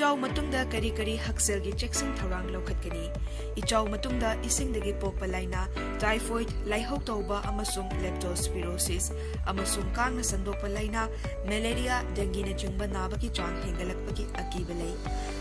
Ichau matungda kari hakselgi checksing tharang lokhatkani. Ichau matungda isingdagi pokpa laina, typhoid, laihau tauba amasung leptospirosis, amasung kang na sandopa laina, malaria, dengue na jungba nabaki chang hengalakpaki akibalay.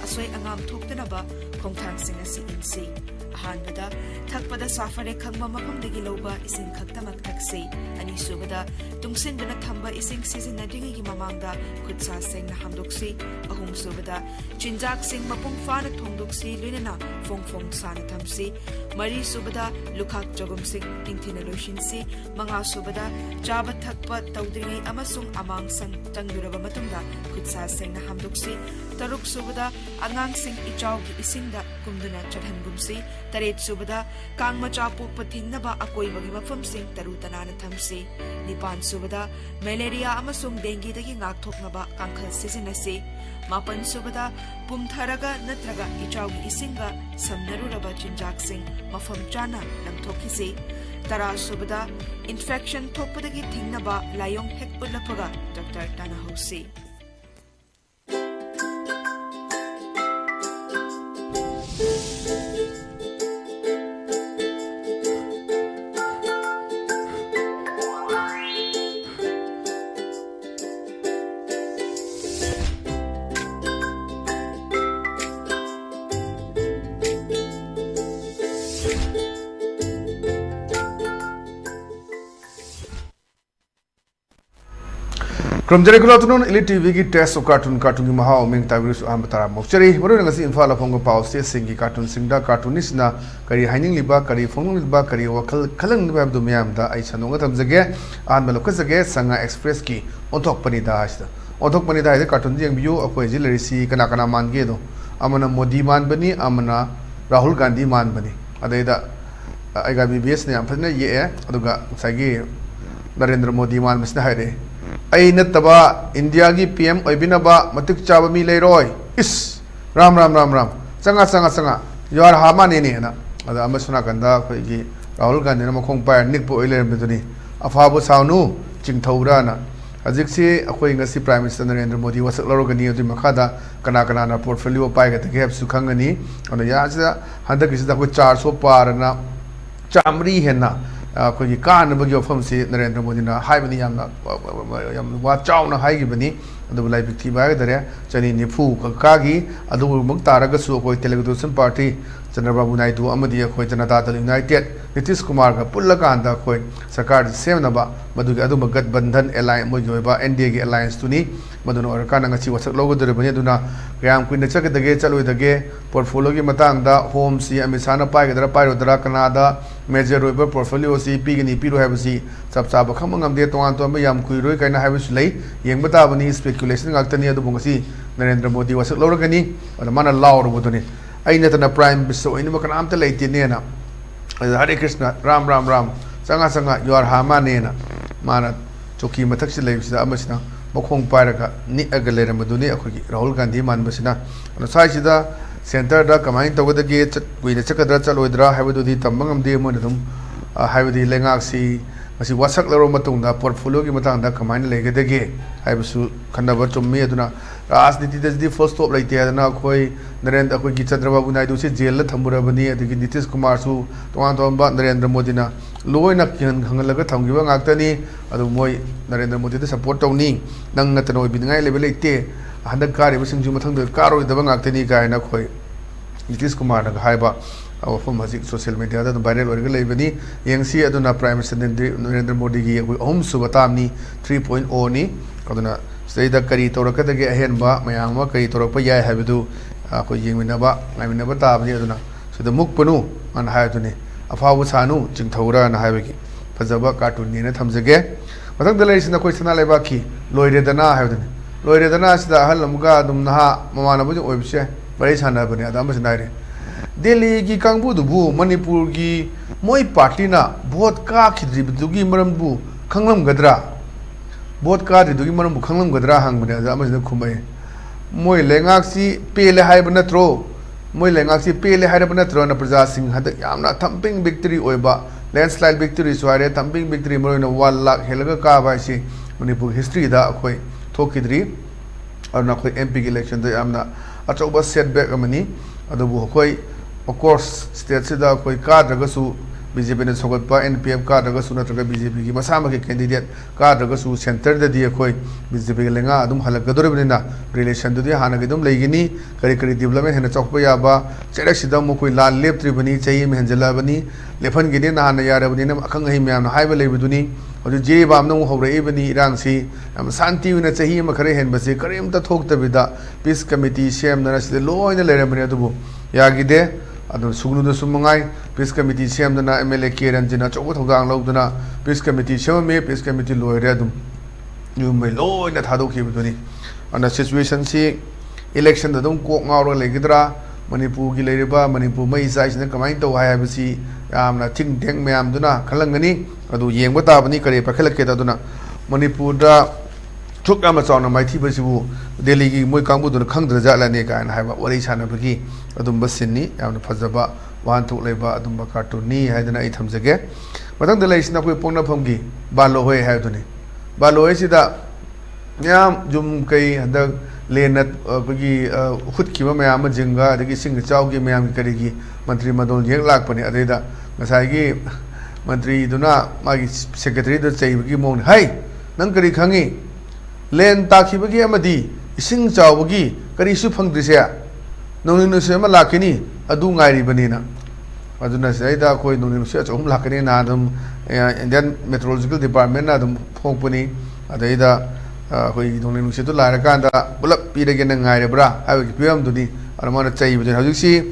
Asoy angam thuktanaba khongthang singa si insi. Ahanbada thakpada safare khangma mapamdagi loba ising khaktamak taksi. Ani subada tungsinduna thamba ising sizinadingi mamangda khutsa seng na hamdoksi. Ahum subada chinjak sing mapung fana thongdoksi linana fong sana thamsi. Mari subada lukhak jogum sing tingthina loshinsi. Manga subada jaba thakpa tawdringi amasung amang sang tangduraba matungda khutsa seng na hamdoksi. Taruk subada angang sing ichaw gi isingda kumduna chadhangumsi. Taret subada kang machapu pathingnaba akoi bagi mafam sing taru tanana thamsi. Nipan subada malaria amasung dengue dagi ngakthoknaba kangkhal sisinasi. Mapan subada pumtharaga natraga ichawgi isinga samnaruraba chinjak sing mafam chana lamthokisi. Tara subada infection thokpadagi thingnaba layong hekpulapaga Dr. Tanahausi. From Jericho afternoon, ELITETV ki test of cartoon ki maha oming tabiru su ambatara mokchari maru ngasi infal afong paw state singi cartoon singda cartoonist na kari haining liba kari phonung liba kari wakal khalang liba du myam da ai chanonga thamjage an malok jage sanga express ki onthok pani da asta onthok pani da cartoon jeng biu akoi jilari si kana kana mange do amana modi man bani amana rahul gandhi man bani adaida aiga bbs ne amphana ye aduga sagi narendra modi man masna haire ai nataba India gi PM oibinaba matik chaba mi leiroi is ram sanga yar hama ne na ada amasuna kanda khoi gi rahul gandhi na makhong pa nikpo oiler beduni afabu saunu chingthaura na ajiksi akhoi ngasi prime minister Narendra Modi wasak lorogani odi makhada kana na portfolio pai ga tege su khangani ona ya ja handa kisi da ko 400 par na chamri henna कोई कान बगी ऑफम से नरेंद्र मोदी ना high बनी याम वाचाव ना high की बनी अदब live थी बाय दरे चनी निफू कागी अदब मुक तारग सु कोई तेलुगु देशम पार्टी चंद्रबाबू नायडू अमदी कोई जनता दल यूनाइटेड नीतीश कुमार का पुल्ला कांदा कोई सरकार सेमनबा मधुगी अदब गठबंधन एलायंस मोजोबा एनडीए की एलायंस तुनी मधुन और कान ngasi wasak logo dere bani aduna yam kuin chak dage chaloi dage portfolio gi matang da home si amisana pai ga dara pai ro dara kanada major roiber portfolio si pi gi ni pi ro ha basi sab sa ba kham ngam de twan to yam kui roi kaina ha basi lei yeng bata bani speculation ngak tani adu bungasi Narendra Modi wasak lo gani ala mana law ro bodoni aina tana prime biso ina makana amta leiti ne na Hare Krishna ram sanga yar hama ne na mana choki mathak si lei sida amasina makhong pairaga ni agalera maduni akhoi Rahul Gandhi man basina ana saisida center da kamai tawada ge kuina chakadra chaloidra haibududi tambangam de mon dum haibudi lengak si masi wasak laro matungda portfolio gi matang da kamai legedege haibusu khanaba chummi aduna राजनीति दजदी first stop लेते हैं ना कोई नरेंद्र कोई की चंद्रबाबू नायडू से jail ला थम्बुरा बनी अदगी नीतीश कुमार सु तोवान तोंबा नरेंद्र मोदी ना लोइना खंगलगा थंगिबा ngakतनी अदु मोय नरेंद्र मोदी द सपोर्ट तौनी नंग नतनो बिनगाय लेबे लेते हंदक कारी बसिंजु मथंग द कारोय दबा ngakतनी गायना खोय नीतीश कुमार ना हायबा अफम हजिक सोशल मीडिया दा वायरल ओरग लेबनी यंगसी अदुना प्राइम मिनिस्टर नरेंद्र मोदी की कोई अहम सुबतामनी 3.0 नि अदुना सैदा करी तौरकदगे अहेनबा मयांग करी तौरप याय हाबिदु अखो येंगमिनबा ngaminaba ताबनि अदुना सुदा मुकपनु अन हायदुनि अफावु सानु चिंगथौरा न हायबगी फजबा कार्टून ने थमजगे मथक दलैसिना कोइ सना लेबाकी लोइरेदना हायदुनि लोइरेदना सिदा हलमगा दुम नहा ममानबु ओइबसे बरै सानाबनि अदाम सनाइरे दिल्ली की कांगबुदुबु मणिपुर की मोय पार्टी ना भोट का खिद्रिबदुगी मरमबु खंगलमगद्रा बोट का दुगी मरम खंगलम गदरा हांगबने अमजन खुमै मोय लेंगाक्सी पेले हाइब नत्रो मोय लेंगाक्सी पेले हाइब नत्रो न प्रजा सिंह हद यामना थंपिंग विक्ट्री ओइबा लैंडस्लाइड विक्ट्री स्वारे थंपिंग विक्ट्री मरोन 1 लाख हेलगा का बाइसी मणिपुर हिस्ट्री दा अखोय थोकिद्री और ना कोई एमपी की इलेक्शन दा यामना achauba setback amani adubu khoi of course state sida khoi kadragasu BJP ne sogatpa NPF kadragasu natraga BJP gi masama ke candidate kadragasu center da di khoi BJP lenga adum halakadoribnina relation du di hana gedum leigini kari kari development hena chokpa yaba chedak sida mo khoi lal lep tribani chai mehenjala bani lefan gidi na hana yarabani nam akhang hi myam na haiba leibuduni odu jiri bam nang hore ibani irang si am santi wina chahi ma khare hen base karim ta thok ta bida peace committee sem na sida loina leramani adubu yagide adu sugnu da sumangai peace committee sem na MLA Kiran jina chobo thogdang lawduna peace committee sem me peace committee loire adum yu mai loina thadok hi buduni ana situation si election da dum ko ngawro legidra Manipur gi leiriba Manipur mai sai sina kamai to hai basi yamna thing theng mayam duna khalangani adu yengba tabani kare pakhalake ta duna Manipur da thuk ama chawna mai thi basibu Delhi gi moi kangbu duna khangdra jala ne ka na haiba wari sana bagi adum basinni yamna fajaba wan thuk leiba adum ba cartoon ni haidana ai thamjage matang da leisna koi pongna phomgi balo hoi haiduni balo hoi sida nyam jum kai hadak lenat bagi khutkiba mayam jinga adagi sing chawgi mayam karigi mantri madol yek lakpani adeda ngasai gi mantri duna magi secretary da chaibagi mon hai nang kari khangi len takhibagi amadi ising chawgi kari su phangdrise nongni se ma lakini adu ngairi banina aduna saida koi nongni se chom lakani na dum Indian Meteorological Department na dum phongpani adaida koi nongni se to lara kanda bulap pirage na ngaire bra habi pm duni armana chaibadi hajiksi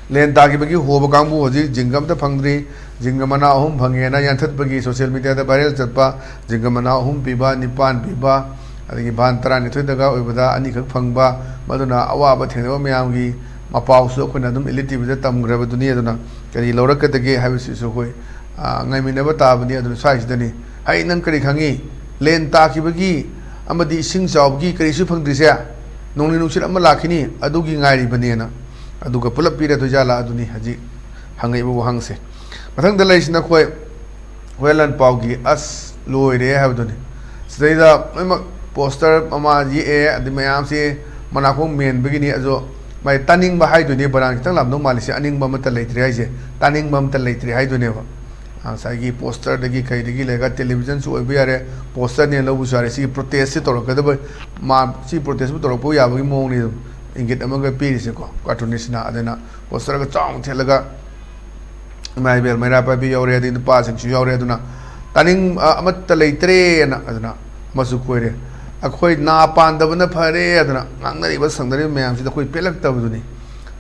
len takhibagi hoba kangbu hoji jingam ta phangdri jingamana ahum phangena yanthat bagi social media da viral chatpa jingamana ahum piba nipan piba adagi ban tara ni thoi daga oibada ani khak phangba maduna awaba thengba mayam gi mapau su khona dum ELITETV da tamgraba dunia duna kari lorak dage habisi su khoi ngaimina ba tabani adun size dani hai nang kari khangi len takhibagi amadi sing jawgi kari su phangdrise nongni nungsit ama lakhini adugi ngairi banena aduga pulap pira to jala aduni haji hangai bu hangse mathang da leisna khoi welan paugi as loire habduni sida ma poster ama ji e adi mayam se manakong men begini ajo mai taning ba hai duni baran kitang lam no malisi aning ba mata leitri haije taning ba mata leitri hai duni ba sagi poster dagi kai dagi lega television su obi are poster ne lo bu sare si protest se torok da ba ma si protest bu torok bu ya ba gi mong ni ingit amaga piri se ko cartoonisna adena poster ga chong thelaga mai bel mai ra pa bi yore din pa sing yore aduna taning amat leitre na aduna masu koire akhoi na pandabna phare aduna ngangnari ba sangdari mayam si da khoi pelak tabduni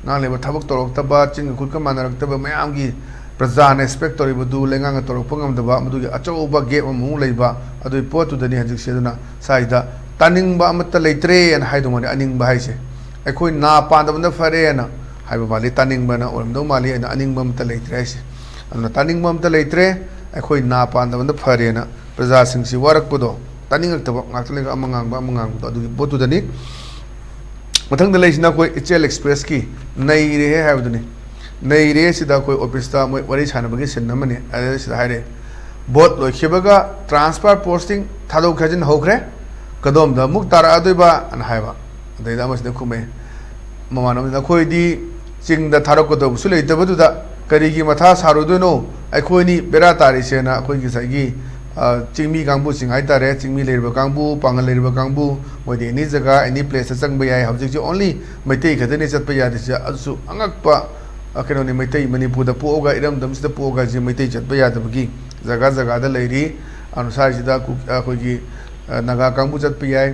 na le ba thabak torok taba ching khut ka manarak taba mayam gi praja ne spectori budu lenga torok pangam daba madu gi achau ba ge mu leiba adu potu dani hajik se aduna saida taning ba amat leitre an haidu mani aning ba haise akhoi na pandabna phare na haiba mali taning bana oramdo mali ana aning bam ta leitre se ana taning bam ta leitre akhoi na pandabna phare na praja sing si warak podo taning ak tabak ngakle amangang ba amangang do adu botu dani mathang da leisna koi HL Express ki nei re hai duni nei re sida koi office ta moi wari chana bagi sin namani ade sida haire bot lo khibaga transfer posting thalo khajin hokre kadom da muk tara adoiba an haiba dai da mas da khume mamanam da khoi di ching da tharok ko do sule da badu da kari gi matha saru do no ai khoi ni bera tari se na khoi gi sai gi chingmi kangbu singai tare chingmi lerba kangbu pangal lerba kangbu modi ni jaga any place sang ba yai object only maitai khadani chat pa yadi ja asu angak pa akeno ni maitai Manipur da poga iram dam sida poga ji maitai chat pa yada bagi jaga jaga da leiri anusar sida ku khoi gi naga kangbu chat pa yai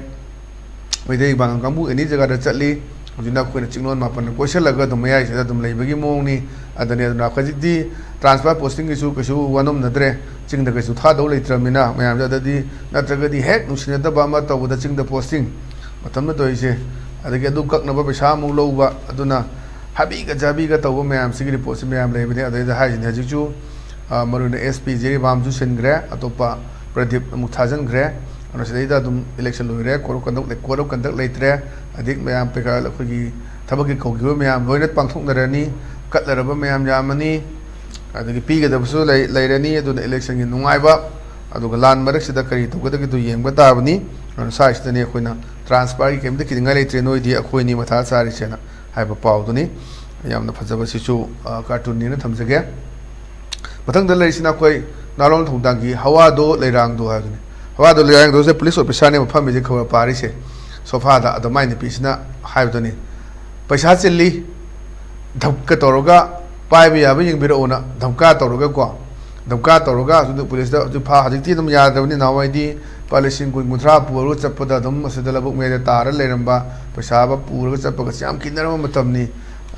maitai bang kangbu any jaga da chatli hujina khoi na chingnon mapan question laga dum yai sida dum lei bagi mong ni adani aduna khajik di transfer posting isu kasu wanom nadre ching da kasu tha do leitramina mayam da di natraga di hek nusina da ba ma taw da ching da posting matam na toy se adagi adu kak na ba pesa mu lo ba aduna habi ga jabi ga taw mayam sigri post mayam le bini adai da ha jin haji chu maruna SP jeri bam ju sen gre atopa pradip muthajan gre ana se da dum election lo re kor conduct leitre adik mayam pe ka la khogi thabaki khogi mayam loinat pangthok na rani kat la ba mayam jamani adagi piga da su lairani aduna election gi nungai ba aduga lan marak sida kari to gada gi to yeng ba ta bani साइसने अखोना transfer की केमते किदिंगा लेत्रे नोइदी अखोइनी मथा सारिसेना हाइबा पाउदुनी यामना फजबा Sissu cartoon नि थमजगे मथंग लेसिना कोई नालों थोंदांगी हवादो लेरांगदो हागने हवादो लेरांगदो से police officer ने मफम जे खबर पारिसे सोफादा अदमाइने पिसना हाइबदनी पैसा चिल्ली धक्का तौरगा पाइब याब यंबिरोना धमका तौरगा को धमका तौरगा पुलिस फा हजिती यादबनी नावाइदी पालिसिंग कुंथ्रा पुरु चप्पद लबुक मेरे तार लेरंबा पैसा पुरग चप्पग याम किनरम मतमनी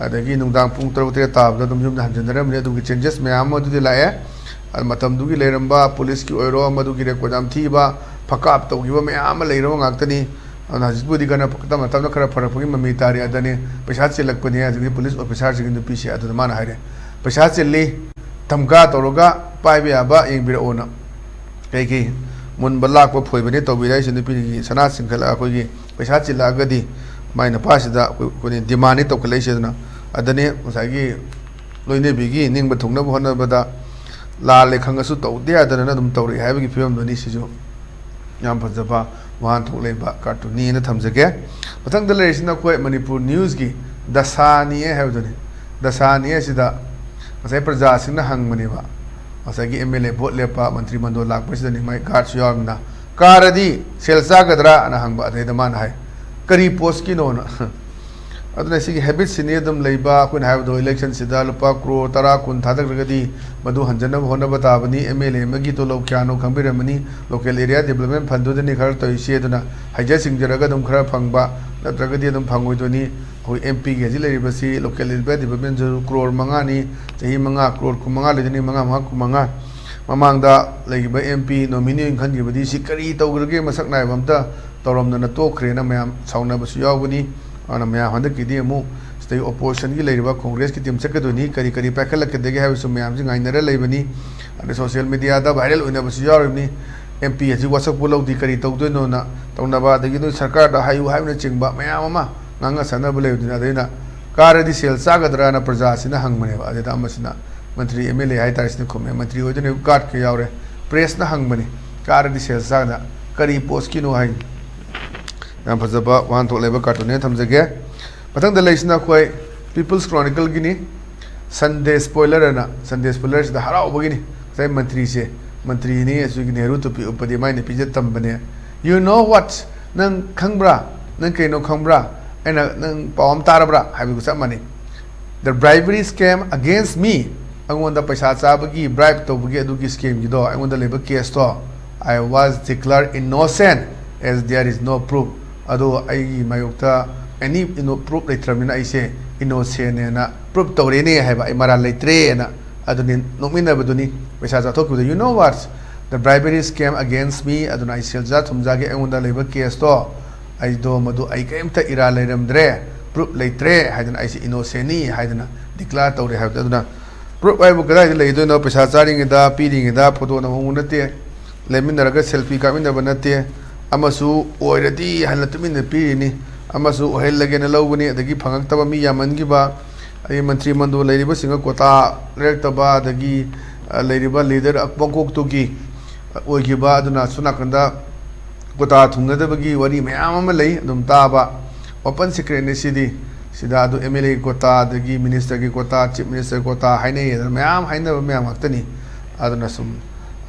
अदगी नुंदांग पुंग तरुक तेरे ताबदा युम हंजनरमने अदुगी चेंजेस मैम अदुदी लाए मतमदुगी लेरंबा पुलिस की ओइरो मदुगी रेकॉर्ड याम थीबा फकाप तौगिबा मैम लेरो गाक्तनी हजिबुदी कना तम तम खरा फरकपगी ममी तारी अदने पैसा चिलकपने अदगी पुलिस ऑफिसर सिंग नुपीसे अदुदा माना हाइरे पैसा चिल्ली धमका तौरगा पाइब याबा यंबिरोना कई मुनब लाप फोबने तौबीर नुपी सना सिंखल अखोगी पैसा चिल्लागदी माइ नपासीदा डिमांड तौखलैसेदना अदने मसागी लोइनेबीगी निंब थुंगनब होनबदा लाले खंगसु तौदे अदना दुम तौरी हाइबगी फिल्मदनी सिजु याम फजबा वहां थोलेबा कार्टूनी ने थमजगे मथंग दलेसिना कोई मणिपुर न्यूज़ की दसानी हाइबदनी दसानी सिदा मसाई प्रजा सिंगना हंगमनेबा मसागी एमएलए भोट लेपा मंत्री मंडल लापसिदनी माइ गार्ड्स यामना कारदी सेलसागदरा ना हंगबा अदेदमान हाय करी पोस्ट की नोना अदना सिगी हैबिट सिने दम लेबा कुन हाइबदो इलेक्शन सिदा लुपा करोड़ 10 कुन थादगरगदी मधु हंजनब होना बताबनी एमएलए मगी तो लोक क्यानो खंबिरमनी लोकल एरिया डेवलपमेंट फंडुदनी खर तोइसेदना हाइजा सिंगजरगा दम खरा फंगबा नत्रगदी दम फंगोइदोनी होय एमपी के जिलेरिबसी लोकल डेवलपमेंट जरु करोड़ मंगानी चही मंगा करोड़ कुमंगा लेदनी मंगा मंगा कुमंगा ममांगदा लेगिबा एमपी नॉमिनी खनगिबदी सि करी तौगरगे मसक नायबमता तौरमदना तोखरेना मयाम साउनबसु यावबनी ana maya handa kidi amu stay opposition gi leiriba congress ki team sakadoni kari kari pakhala kedege ha su mayam ji ngainara leibani ane social media da viral oina basu yaribni mp ji whatsapp bolau di kari tawdo no na tawna ba dagi no sarkar da hayu hayu chingba mayam ama nganga sana bole dina deina karadi sel sagadra na praja sina hangmane ba adeta amasina mantri mla hai tarisne khome mantri odene card ke yaure press na hangmane karadi sel sagna kari post ki no hai नाम फजबा वहां तो लेबा cartoon थमजगे मथंग दलेसिना कोई peoples Chronicle गिनी Sunday spoiler ना Sunday spoiler से हराव बगिनी सै मंत्री ने असुगी नेहरू तो पी उपदि माइ ने पिजे तंबने यू नो व्हाट नंग खंगब्रा नंग केनो खंगब्रा एना नंग पावम तारब्रा हाबि गुसा माने the bribery scam against me अंगोंद पैसा चाबगी ब्राइब तोबगी अदुगी स्कैम गिदो अंगोंद लेबा केस तो I was declared innocent as there is no proof ado ai mayokta any proof leitramina aise innocent na proof tawre ne haiba ai mara leitre na aduni nomina baduni pesa ja thok you know what the bribery scam against me aduna I sel ja thumjage engonda leiba case to ai do madu ai kaimta ira leiramdre proof leitre haidana aise innocent ni haidana declare tawre haida aduna proof ai bu gadai leido no pesa charing da piring da photo na hungunate leminaraga selfie kamina banate अमसु ओइरदी हन तुमिन पीरिनी अमसु ओहेलगेन लौबनी अदगी फंगक्तबा मी यामनगिबा अय मंत्री मंडो लेरिबा सिंग कोता रेक्तबा अदगी लेरिबा leader अकबंकोक तुगी ओइगिबा अदुना सुनाकंदा कोता थुंगदबगी worry मयाम अम लई अदुम ताबा open सीक्रेटने सिदी सिदा अदु MLA कोता अदगी मिनिस्टर की कोता चीफ मिनिस्टर कोता हाइने मयाम हाइनबा मयाम हक्तनी अदुना सुम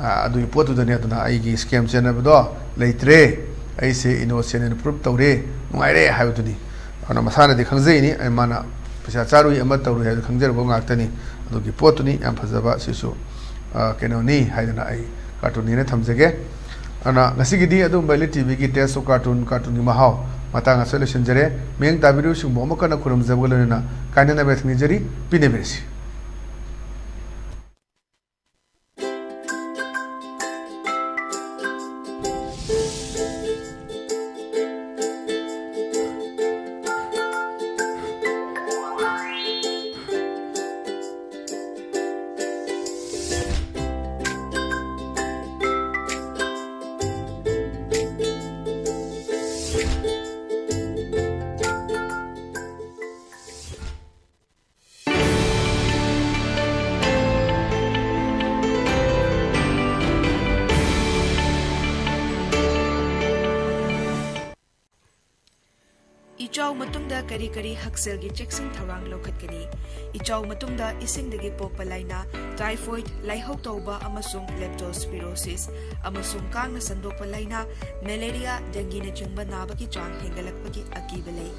अदुगी पोतुदने अदुना आइगी स्कैम चेनबदो लेत्रे ऐसे इनोसेंट ने प्रूफ तौरे नुआइरे हाइबदुनी अना मसाना दि खंगजेनी आई माना पैसा चारुई अमा तौरे हाइ खंगजरबो गाक्तनी अदुगी पोतुनी याम फजबा सिसु केनोनी हाइदना आई कार्टून ने थमजगे अना ngasiगidi अदुम बाइले टीवी की टेस्ट कार्टून की महाव मतांगा सोल्यूशन जरे मेंग ताबिरु सुंबो मकना खुरम जबगलना काइनना बेथनि जरी पिने बेसी Ichaw matungda kari hakselgi checksing tharang lokhatkani. Ichaw matungda isingdagi pokpa laina, typhoid, laihok tauba amasung leptospirosis, amasung kang na sandokpa laina, malaria, dengue na chungba nabaki chang hengalakpagi akibalay.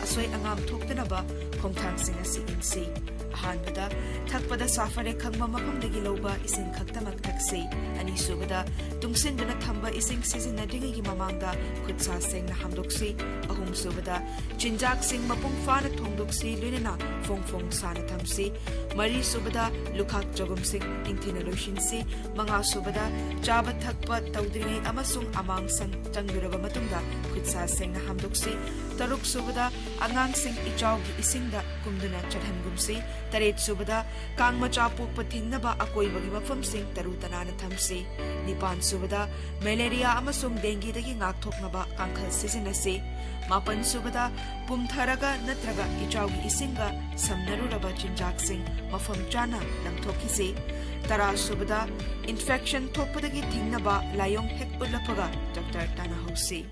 Asoy angam thoktanaba khongthang singa si insi. Ahanbada, thakpada safare khangma makamdagi loba ising khaktamak taksi. Ani subada, tungsinda thamba ising sizinadingi mamangda khutsa seng na hamdoksi. Ahum subada, chinjak sing mapung fana thongdoksi lunena fong sana thamsi. Mari subada, lukhak jogum sing ingtina lushinsi. Manga subada, jaba thakpa tawdringi amasung amang sang changguraba matungda khutsa seng na hamdoksi. Taruk subada, angang sing ichaw gi isingda kumduna chadhangumsi. Taret subada, kang machapu pathingnaba akoy bagi mafam sing tarutana na thamsi. Nipan subada, malaria amasung dengue dagi ngakthoknaba kangkhal sisinasi. Mapan subada, pumtharaga natraga ichaw gi isinga samnaruraba chinjak sing mafam chana langthokisi. Tara subada, infection thokpadagi thingnaba layong hek ulapaga Dr. Tana Hosi.